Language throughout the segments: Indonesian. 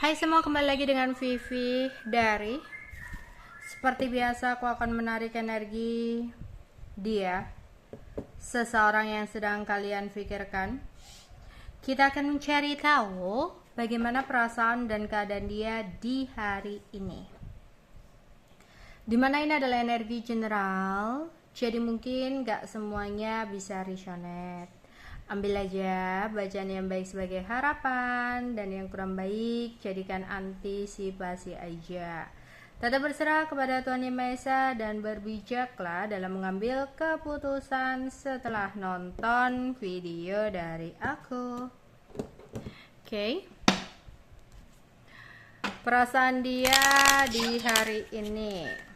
Hai semua, kembali lagi dengan Vivi dari. Seperti biasa aku akan menarik energi dia, seseorang yang sedang kalian pikirkan. Kita akan mencari tahu bagaimana perasaan dan keadaan dia di hari ini. Dimana ini adalah energi general, jadi mungkin gak semuanya bisa resonate. Ambil aja bacaan yang baik sebagai harapan, dan yang kurang baik jadikan antisipasi aja. Tetap berserah kepada Tuhan Yang Maha Esa dan berbijaklah dalam mengambil keputusan setelah nonton video dari aku. Oke. Perasaan dia di hari ini.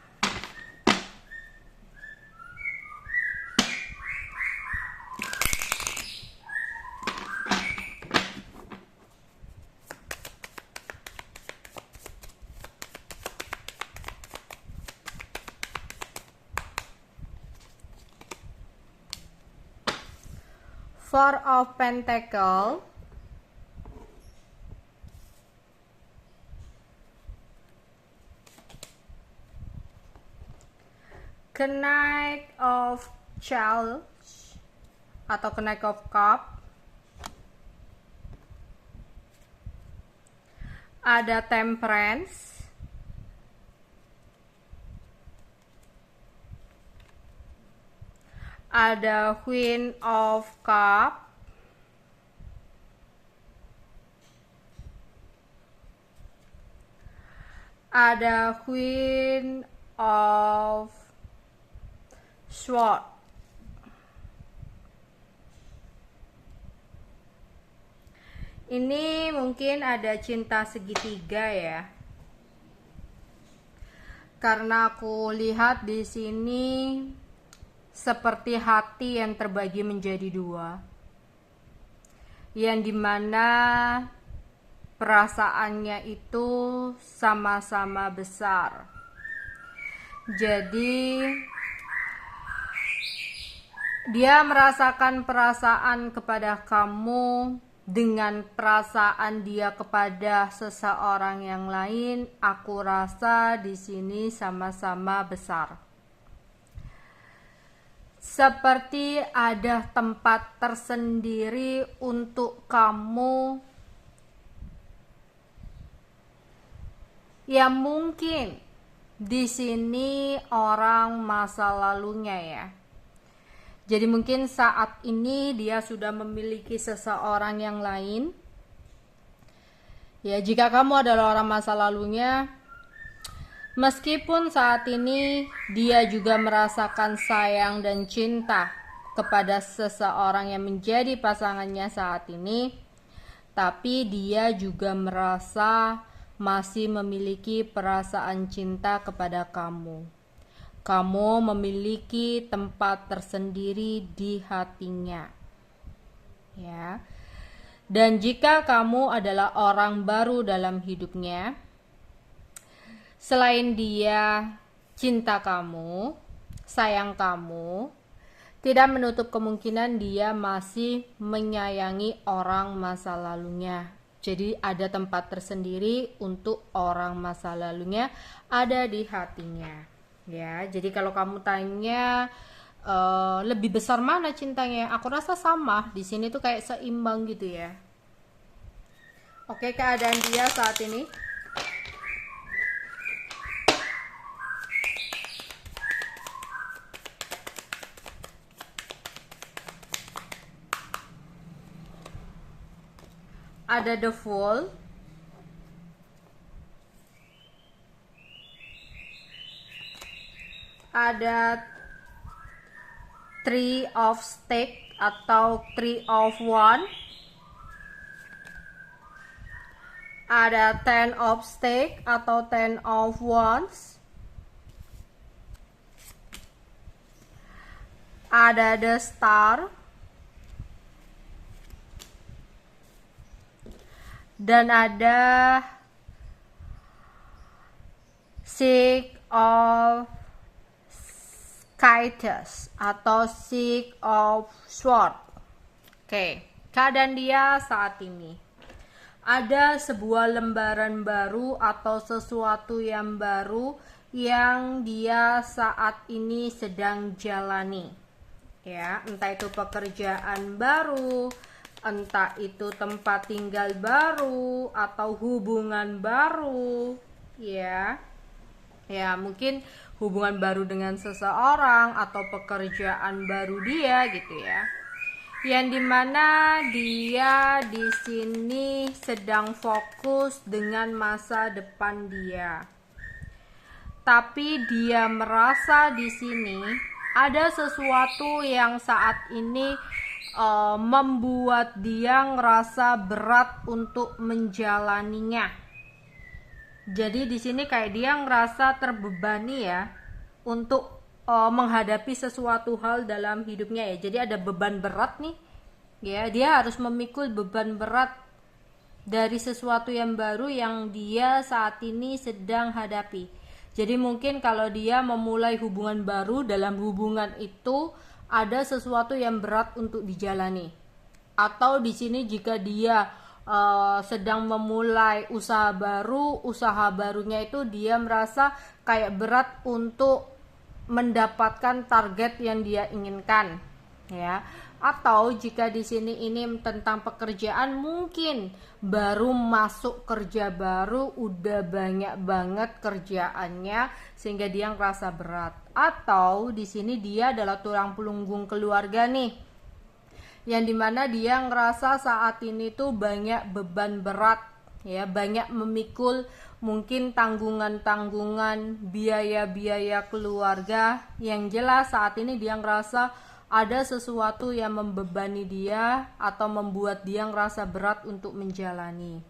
Four of Pentacles, Knight of Chalice atau Knight of Cup, ada Temperance, ada Queen of Cup, ada Queen of Sword. Ini mungkin ada cinta segitiga ya. Karena aku lihat di sini seperti hati yang terbagi menjadi dua, yang dimana perasaannya itu sama-sama besar. Jadi dia merasakan perasaan kepada kamu dengan perasaan dia kepada seseorang yang lain. Aku rasa di sini sama-sama besar. Seperti ada tempat tersendiri untuk kamu yang mungkin di sini orang masa lalunya ya. Jadi mungkin saat ini dia sudah memiliki seseorang yang lain. Ya, jika kamu adalah orang masa lalunya, meskipun saat ini dia juga merasakan sayang dan cinta kepada seseorang yang menjadi pasangannya saat ini, tapi dia juga merasa masih memiliki perasaan cinta kepada kamu. Kamu memiliki tempat tersendiri di hatinya. Ya. Dan jika kamu adalah orang baru dalam hidupnya, selain dia cinta kamu, sayang kamu, tidak menutup kemungkinan dia masih menyayangi orang masa lalunya. Jadi ada tempat tersendiri untuk orang masa lalunya ada di hatinya. Ya, jadi kalau kamu tanya lebih besar mana cintanya, aku rasa sama. Di sini tuh kayak seimbang gitu ya. Oke, keadaan dia saat ini. Ada The Fool, ada Three of Stakes atau Three of Wands, ada Ten of Stakes atau Ten of Wands, ada The Star, dan ada Six of Kites atau Six of Swords. Oke, keadaan dia saat ini. ada sebuah lembaran baru atau sesuatu yang baru yang dia saat ini sedang jalani. Ya, entah itu pekerjaan baru, entah itu tempat tinggal baru atau hubungan baru, ya. Ya, mungkin hubungan baru dengan seseorang atau pekerjaan baru dia gitu ya. Yang dimana dia di sini sedang fokus dengan masa depan dia. Tapi dia merasa di sini ada sesuatu yang saat ini membuat dia ngerasa berat untuk menjalaninya. Jadi di sini kayak dia ngerasa terbebani ya untuk menghadapi sesuatu hal dalam hidupnya ya. Jadi ada beban berat nih. Ya, dia harus memikul beban berat dari sesuatu yang baru yang dia saat ini sedang hadapi. Jadi mungkin kalau dia memulai hubungan baru, dalam hubungan itu ada sesuatu yang berat untuk dijalani. Atau di sini jika dia sedang memulai usaha baru, usaha barunya itu dia merasa kayak berat untuk mendapatkan target yang dia inginkan, ya. Atau jika di sini ini tentang pekerjaan, mungkin baru masuk kerja baru, udah banyak banget kerjaannya sehingga dia ngerasa berat. Atau di sini dia adalah tulang punggung keluarga nih, yang dimana dia ngerasa saat ini tuh banyak beban berat, ya, banyak memikul mungkin tanggungan-tanggungan, biaya-biaya keluarga. Yang jelas saat ini dia ngerasa ada sesuatu yang membebani dia atau membuat dia ngerasa berat untuk menjalani.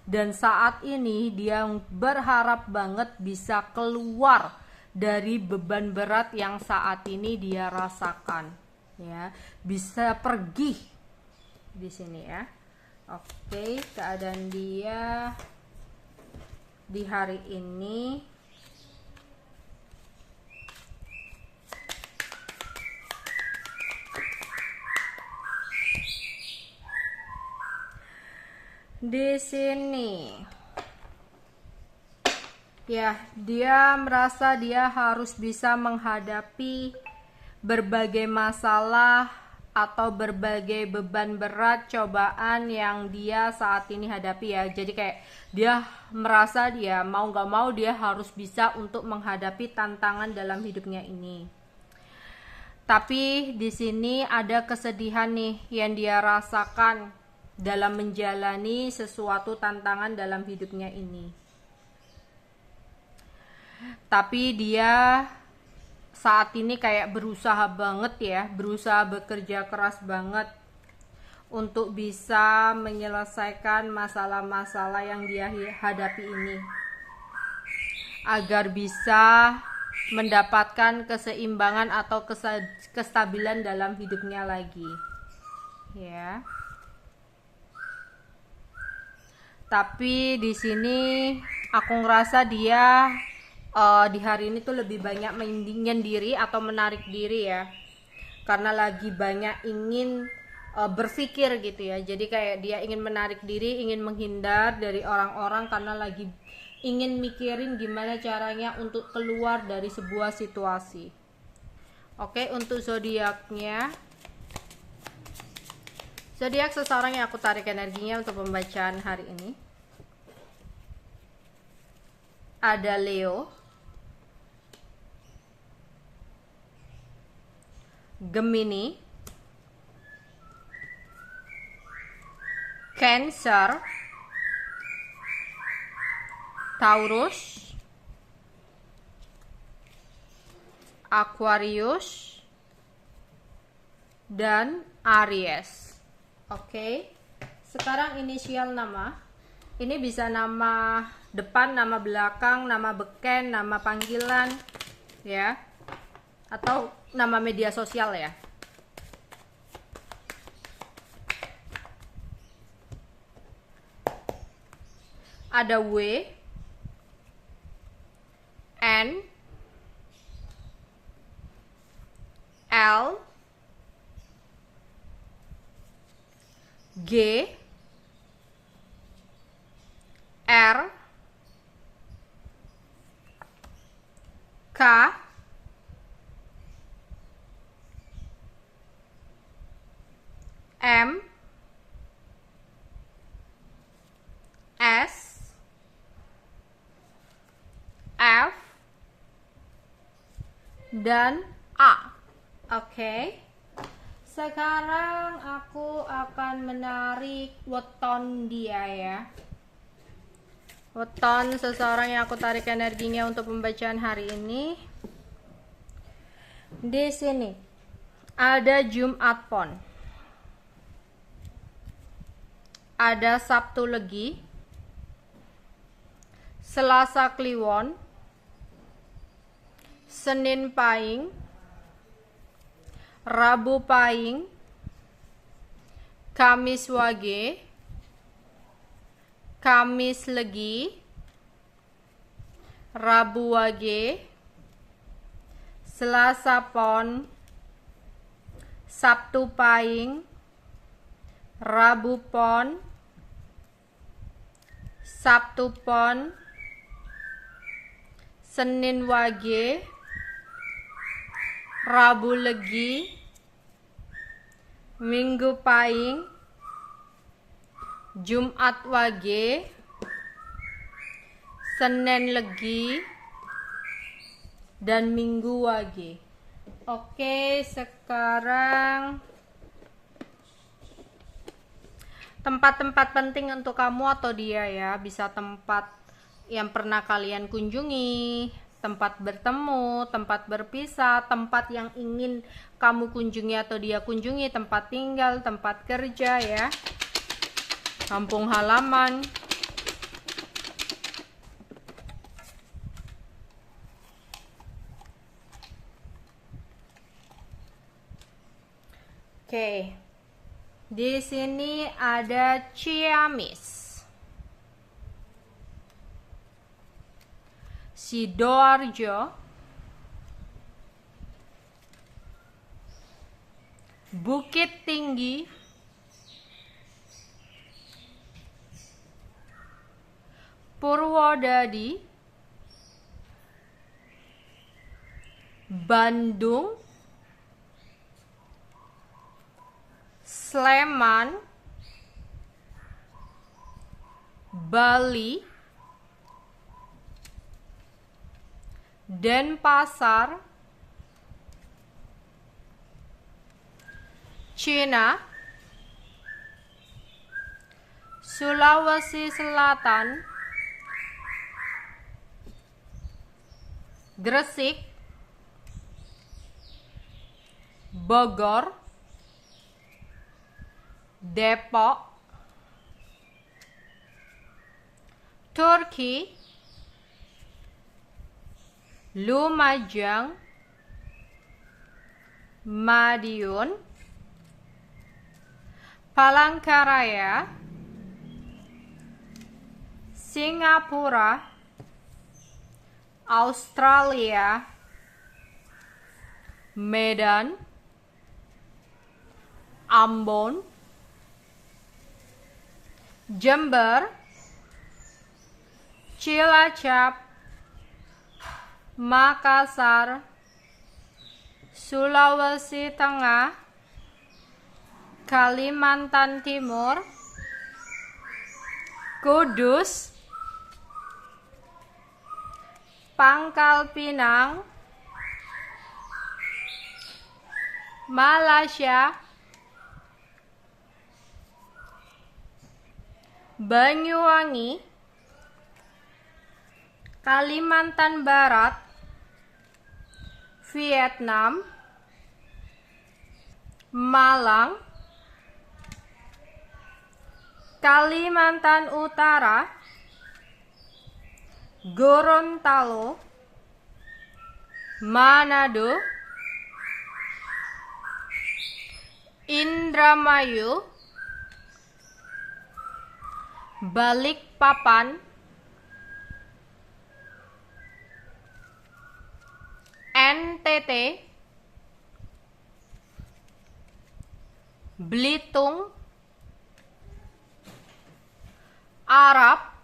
Dan saat ini dia berharap banget bisa keluar dari beban berat yang saat ini dia rasakan, ya, bisa pergi di sini ya. Oke, keadaan dia di hari ini di sini ya, dia merasa dia harus bisa menghadapi berbagai masalah atau berbagai beban berat, cobaan yang dia saat ini hadapi ya. Jadi kayak dia merasa dia mau gak mau dia harus bisa untuk menghadapi tantangan dalam hidupnya ini. Tapi di sini ada kesedihan nih yang dia rasakan dalam menjalani sesuatu tantangan dalam hidupnya ini. Tapi dia saat ini kayak berusaha banget ya, berusaha bekerja keras banget untuk bisa menyelesaikan masalah-masalah yang dia hadapi ini, agar bisa mendapatkan keseimbangan atau kestabilan dalam hidupnya lagi, ya. Tapi di sini aku ngerasa dia di hari ini tuh lebih banyak menyendiri atau menarik diri ya, karena lagi banyak ingin berpikir gitu ya. Jadi kayak dia ingin menarik diri, ingin menghindar dari orang-orang karena lagi ingin mikirin gimana caranya untuk keluar dari sebuah situasi. Oke, untuk zodiaknya, zodiak seseorang yang aku tarik energinya untuk pembacaan hari ini ada Leo, Gemini, Cancer, Taurus, Aquarius, dan Aries. Oke. Sekarang inisial nama. Ini bisa nama depan, nama belakang, nama beken, nama panggilan, ya. Atau nama media sosial ya. Ada W, N, L, G, K, M, S, F, dan A. Oke. Sekarang aku akan menarik weton dia ya. Weton seseorang yang aku tarik energinya untuk pembacaan hari ini. Di sini ada Jumat Pon. Ada Sabtu Legi. Selasa Kliwon. Senin Pahing. Rabu Pahing, Kamis Wage, Kamis Legi, Rabu Wage, Selasa Pon, Sabtu Pahing, Rabu Pon, Sabtu Pon, Senin Wage, Rabu Legi, Minggu Pahing, Jumat Wage, Senin Legi, dan Minggu Wage. Oke, sekarang tempat-tempat penting untuk kamu atau dia ya. Bisa tempat yang pernah kalian kunjungi, tempat bertemu, tempat berpisah, tempat yang ingin kamu kunjungi atau dia kunjungi, tempat tinggal, tempat kerja ya, kampung halaman. Oke. Di sini ada Ciamis, Sidoarjo, Bukit Tinggi, Purwodadi, Bandung, Sleman, Bali, Denpasar, Cina, Sulawesi Selatan, Gresik, Bogor, Depok, Turki, Lumajang, Madiun, Palangkaraya, Singapura, Australia, Medan, Ambon, Jember, Cilacap, Makassar, Sulawesi Tengah, Kalimantan Timur, Kudus, Pangkal Pinang, Malaysia, Banyuwangi, Kalimantan Barat, Vietnam, Malang, Kalimantan Utara, Gorontalo, Manado, Indramayu, Balikpapan, NTT, Belitung, Arab,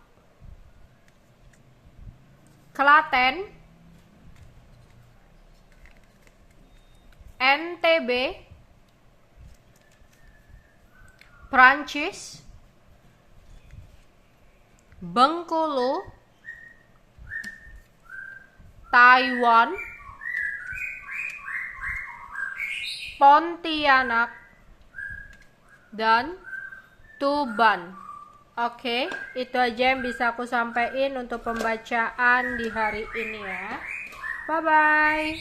Klaten, NTB, Prancis, Bengkulu, Taiwan, Pontianak, dan Tuban. Oke, itu aja yang bisa aku sampaikan untuk pembacaan di hari ini ya. Bye-bye.